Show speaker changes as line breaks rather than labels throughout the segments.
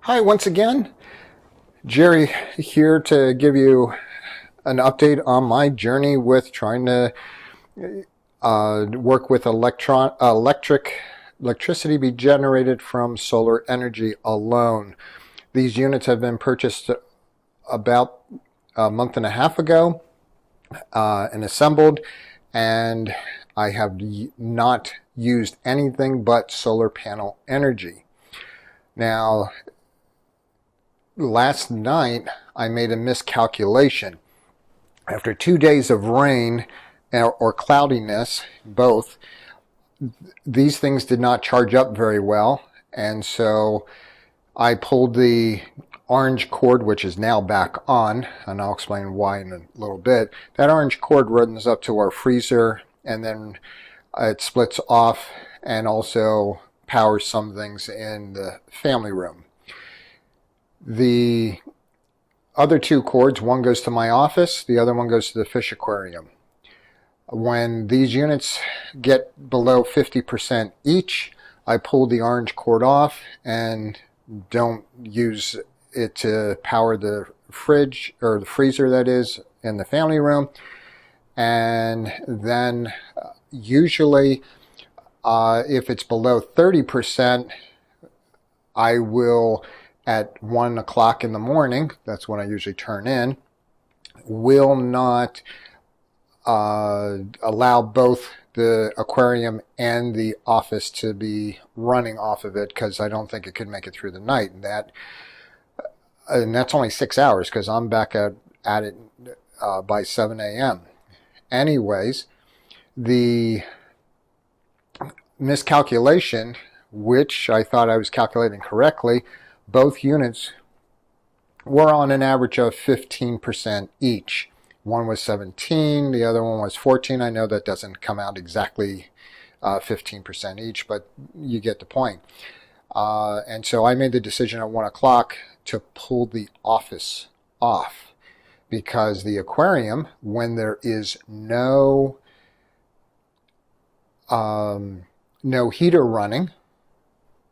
Hi, once again. Jerry here to give you an update on my journey with trying to work with electricity be generated from solar energy alone. These units have been purchased about a month and a half ago and assembled, and I have not used anything but solar panel energy. Now, last night I made a miscalculation. After 2 days of rain or cloudiness, both, these things did not charge up very well, and so I pulled the orange cord, which is now back on, and I'll explain why in a little bit. That orange cord runs up to our freezer, and then it splits off and also powers some things in the family room. The other two cords, one goes to my office, the other one goes to the fish aquarium. When these units get below 50% each, I pull the orange cord off and don't use it to power the fridge, or the freezer that is, in the family room. And then usually if it's below 30%, I will, at 1 o'clock in the morning, that's when I usually turn in, will not allow both the aquarium and the office to be running off of it, because I don't think it could make it through the night. And that's only 6 hours, because I'm back at it by 7 a.m. Anyways, the miscalculation, which I thought I was calculating correctly, both units were on an average of 15% each. One was 17, the other one was 14. I know that doesn't come out exactly 15% each, but you get the point. And so I made the decision at 1 o'clock to pull the office off, because the aquarium, when there is no heater running,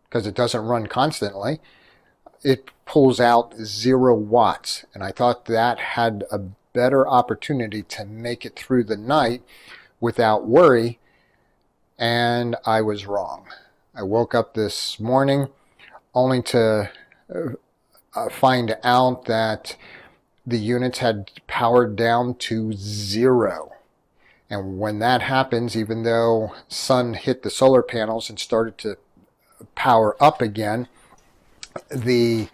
because it doesn't run constantly, it pulls out 0 watts. And I thought that had a better opportunity to make it through the night without worry, and I was wrong. I woke up this morning only to find out that the units had powered down to 0. And when that happens, even though sun hit the solar panels and started to power up again, the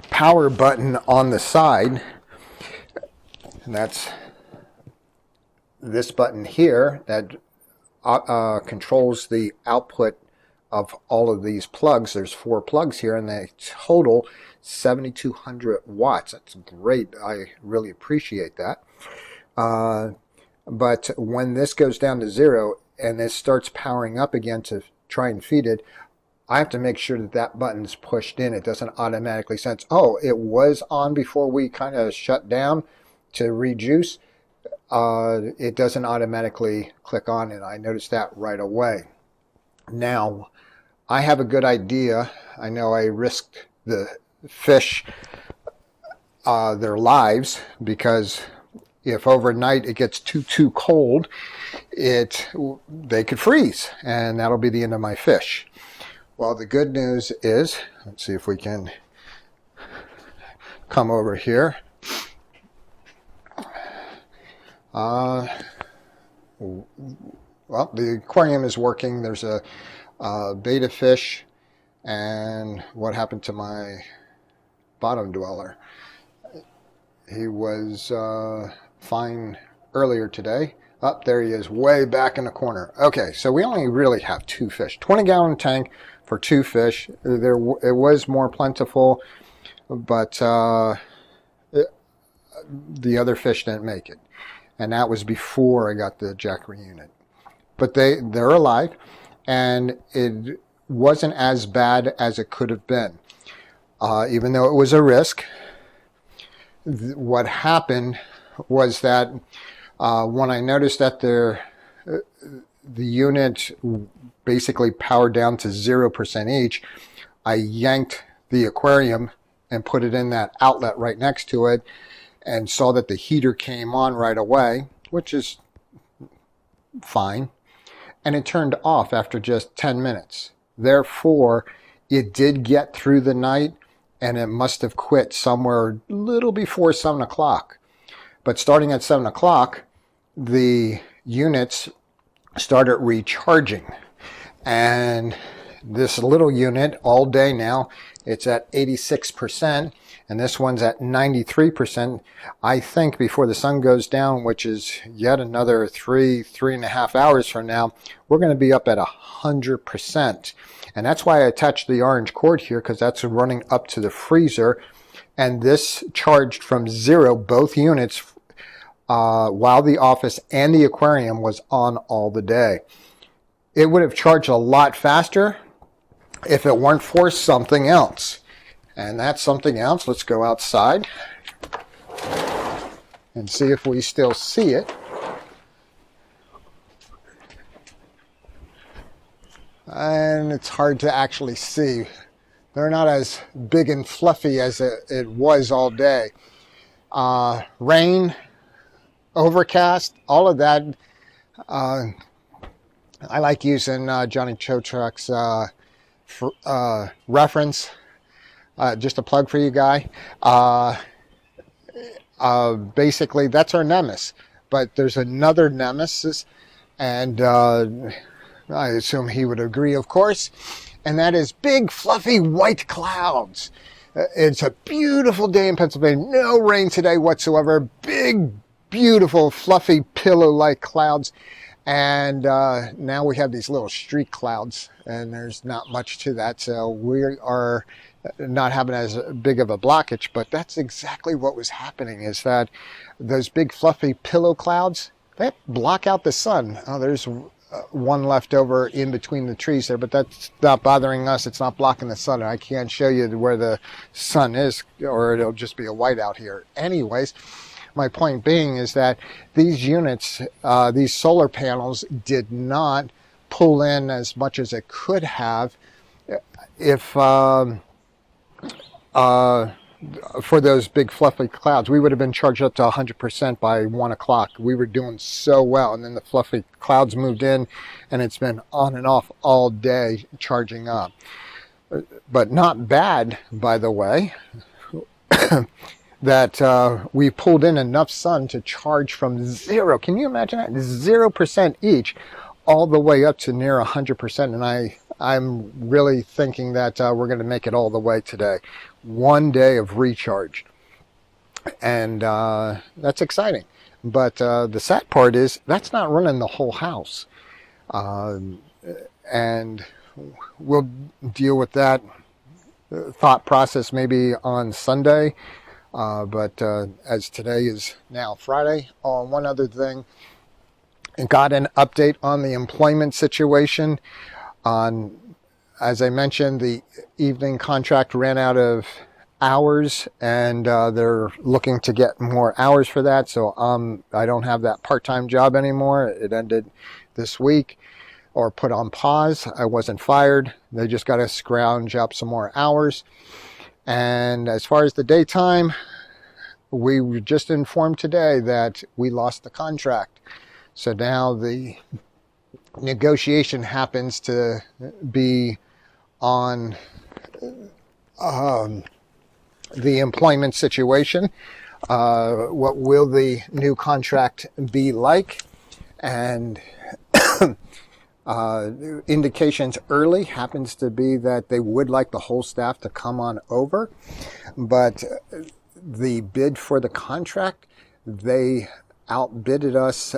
power button on the side, and that's this button here, that controls the output of all of these plugs. There's 4 plugs here, and they total 7,200 watts. That's great. I really appreciate that. But when this goes down to 0 and it starts powering up again to try and feed it, I have to make sure that that button's pushed in. It doesn't automatically sense, oh, it was on before we kind of shut down to rejuice. It doesn't automatically click on, and I noticed that right away. Now, I have a good idea. I know I risked the fish their lives, because if overnight it gets too cold, they could freeze, and that'll be the end of my fish. Well, the good news is, let's see if we can come over here. Well, the aquarium is working. There's a betta fish, and what happened to my bottom dweller? He was fine earlier today. Up there he is, way back in the corner. Okay, so we only really have 2 fish. 20-gallon tank for 2 fish. It was more plentiful, but the other fish didn't make it, and that was before I got the Jackery unit. But they're alive, and it wasn't as bad as it could have been, even though it was a risk. What happened was that when I noticed that the unit basically powered down to 0% each, I yanked the aquarium and put it in that outlet right next to it and saw that the heater came on right away, which is fine. And it turned off after just 10 minutes. Therefore, it did get through the night, and it must have quit somewhere a little before 7 o'clock. But starting at 7 o'clock, the units started recharging. And this little unit all day now, it's at 86%, and this one's at 93%. I think before the sun goes down, which is yet another 3.5 hours from now, we're going to be up at 100%. And that's why I attached the orange cord here, because that's running up to the freezer. And this charged from 0, both units, while the office and the aquarium was on all the day. It would have charged a lot faster if it weren't for something else. And that's something else. Let's go outside and see if we still see it. And it's hard to actually see. They're not as big and fluffy as it was all day. Rain, overcast, all of that. I like using Johnny Chotruck's reference. Just a plug for you, Guy. Basically, that's our nemesis. But there's another nemesis, and I assume he would agree, of course, and that is big, fluffy, white clouds. It's a beautiful day in Pennsylvania. No rain today whatsoever. Big, beautiful, fluffy, pillow-like clouds. And now we have these little streak clouds, and there's not much to that. So we are not having as big of a blockage, but that's exactly what was happening, is that those big fluffy pillow clouds, they block out the sun. Oh, there's one left over in between the trees there, but that's not bothering us. It's not blocking the sun. I can't show you where the sun is, or it'll just be a whiteout here. Anyways, my point being is that these units, these solar panels, did not pull in as much as it could have if for those big fluffy clouds. We would have been charged up to 100% by 1 o'clock. We were doing so well, and then the fluffy clouds moved in, and it's been on and off all day charging up. But not bad, by the way, that we pulled in enough sun to charge from 0. Can you imagine that? 0% each, all the way up to near 100%. And I'm really thinking that we're going to make it all the way today. 1 day of recharge. And that's exciting. But the sad part is that's not running the whole house. And we'll deal with that thought process maybe on Sunday. But as today is now Friday, one other thing, got an update on the employment situation. As I mentioned, the evening contract ran out of hours, and they're looking to get more hours for that. So I don't have that part-time job anymore. It ended this week, or put on pause. I wasn't fired. They just got to scrounge up some more hours. And as far as the daytime, we were just informed today that we lost the contract. So now the negotiation happens to be on the employment situation. What will the new contract be like? And indications early happens to be that they would like the whole staff to come on over, but the bid for the contract, they outbidded us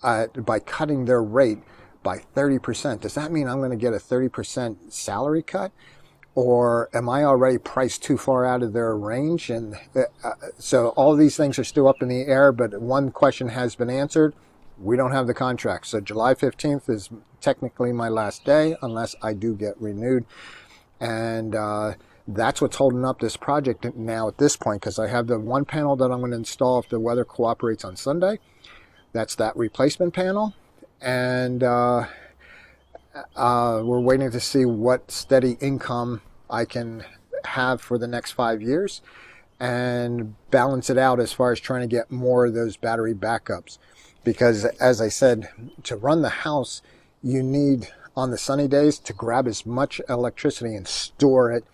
by cutting their rate by 30%. Does that mean I'm going to get a 30% salary cut? Or am I already priced too far out of their range? And so all these things are still up in the air, but one question has been answered. We don't have the contract. So July 15th is technically my last day, unless I do get renewed. And that's what's holding up this project now at this point, because I have the one panel that I'm going to install if the weather cooperates on Sunday. That's that replacement panel. And we're waiting to see what steady income I can have for the next 5 years and balance it out as far as trying to get more of those battery backups. Because as I said, to run the house, you need on the sunny days to grab as much electricity and store it.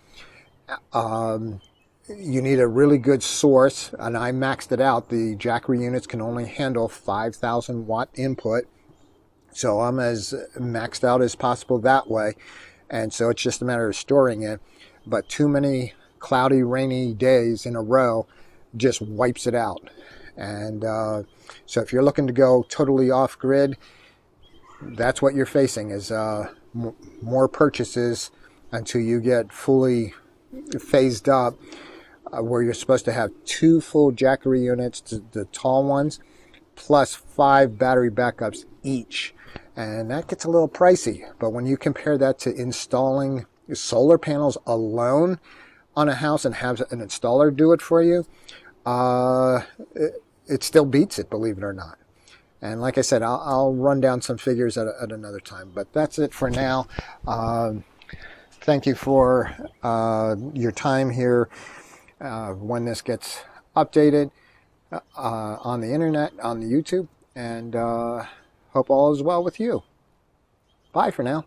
You need a really good source, and I maxed it out. The Jackery units can only handle 5,000 watt input, so I'm as maxed out as possible that way. And so it's just a matter of storing it. But too many cloudy, rainy days in a row just wipes it out. And so if you're looking to go totally off grid, that's what you're facing, is more purchases until you get fully phased up, where you're supposed to have 2 full Jackery units, the tall ones, plus 5 battery backups each. And that gets a little pricey. But when you compare that to installing solar panels alone on a house and have an installer do it for you, it still beats it, believe it or not. And like I said, I'll run down some figures at another time. But that's it for now. Thank you for your time here when this gets updated on the internet, on the YouTube. And hope all is well with you. Bye for now.